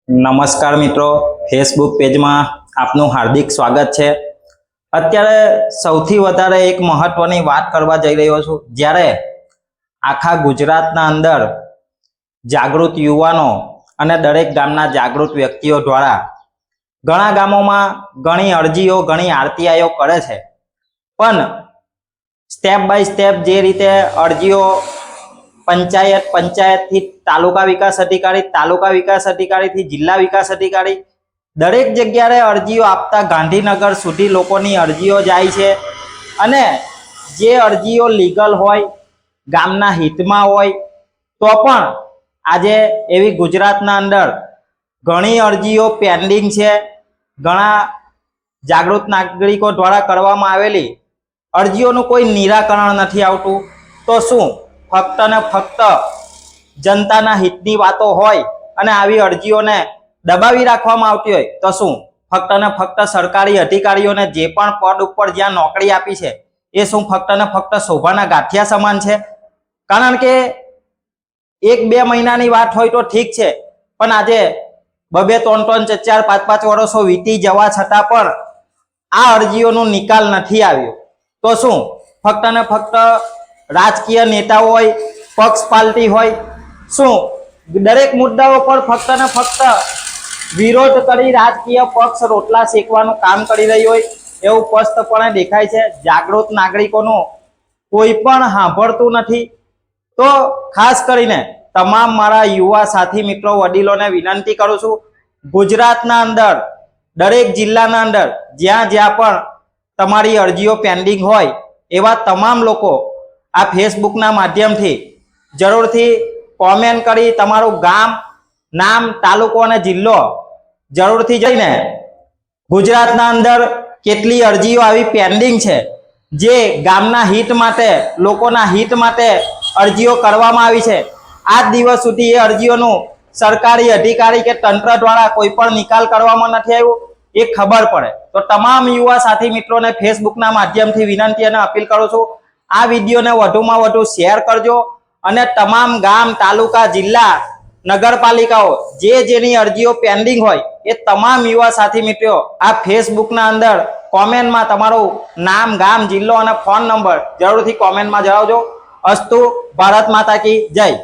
નમસ્કાર મિત્રો, ફેસબુક પેજમાં આપનું હાર્દિક સ્વાગત છે। અત્યારે સૌથી વધારે એક મહત્વની વાત કરવા જઈ રહ્યો છું। જ્યારે આખા ગુજરાતના અંદર જાગૃત યુવાનો અને દરેક ગામના જાગૃત વ્યક્તિઓ દ્વારા ઘણા ગામોમાં ઘણી અરજીઓ, ઘણી આરટીઆઈઓ કરે છે, પણ સ્ટેપ બાય સ્ટેપ જે રીતે અરજીઓ પંચાયતથી તાલુકા વિકાસ અધિકારીથી જિલ્લા વિકાસ અધિકારી દરેક જગ્યાએ અરજીઓ આપતા ગાંધીનગર સુધી લોકોની અરજીઓ જાય છે। અને જે અરજીઓ લીગલ હોય, ગામના હિતમાં હોય, તો પણ આજે એવી ગુજરાતના અંદર ઘણી અરજીઓ પેન્ડિંગ છે। ઘણા જાગૃત નાગરિકો દ્વારા કરવામાં આવેલી અરજીઓનું કોઈ નિરાકરણ નથી આવતું। તો શું ફક્ત ને ફક્ત જનતાના હિતની વાતો હોય અને આવી અરજીઓને દબાવી રાખવામાં આવતી હોય તો શું ફક્ત ને ફક્ત સરકારી અધિકારીઓને જે પણ પદ ઉપર જ્યાં નોકરી આપી છે એ શું ફક્ત ને ફક્ત શોભાના ગાંઠિયા સમાન છે? કારણ કે 1-2 મહિનાની વાત હોય તો ઠીક છે, પણ આજે 2-3, 4-4, 5-5 વર્ષો વીતી જવા છતાં પણ આ અરજીઓનો નિકાલ નથી આવ્યો। તો શું ફક્ત ને ફક્ત રાજકીય નેતાઓ હોય, પક્ષ પાર્ટી હોય, શું દરેક મુદ્દાઓ પર ફક્ત ને ફક્ત વિરોધ કરી રાજકીય પક્ષ રોટલા શેકવાનું કામ કરી રહી હોય એવું સ્પષ્ટપણે દેખાય છે। જાગૃત નાગરિકોનો કોઈ પણ સાંભળતું નથી। તો ખાસ કરીને તમામ મારા યુવા સાથી મિત્રો, વડીલોને વિનંતી કરું છું, ગુજરાતના અંદર દરેક જિલ્લાના અંદર જ્યાં જ્યાં પણ તમારી અરજીઓ પેન્ડિંગ હોય એવા તમામ લોકો આ ફેસબુકના માધ્યમથી જરૂરથી કોમેન્ટ કરી તમારું ગામ, નામ, તાલુકો અને જિલ્લો જરૂરથી જઈને ગુજરાતના અંદર કેટલી અરજીઓ આવી પેન્ડિંગ છે જે ગામના હિત માટે, લોકોના હિત માટે અરજીઓ કરવામાં આવી છે, આજ દિવસ સુધી એ અરજીઓનું સરકારી અધિકારી કે તંત્ર દ્વારા કોઈ પણ નિકાલ કરવામાં નથી આવ્યો એ ખબર પડે। તો તમામ યુવા સાથી મિત્રોને ફેસબુકના માધ્યમથી વિનંતી અને અપીલ કરું છું, આ વિડીયોને વધુમાં વધુ શેર કરજો અને તમામ ગામ, તાલુકા, જિલ્લા, નગરપાલિકાઓ જેની અરજીઓ પેન્ડિંગ હોય એ તમામ યુવા સાથી મિત્રો આ ફેસબુકના અંદર કોમેન્ટમાં તમારું નામ, ગામ, જિલ્લો અને ફોન નંબર જરૂરથી કોમેન્ટમાં જણાવજો। અસ્તુ, ભારત માતા કી જય।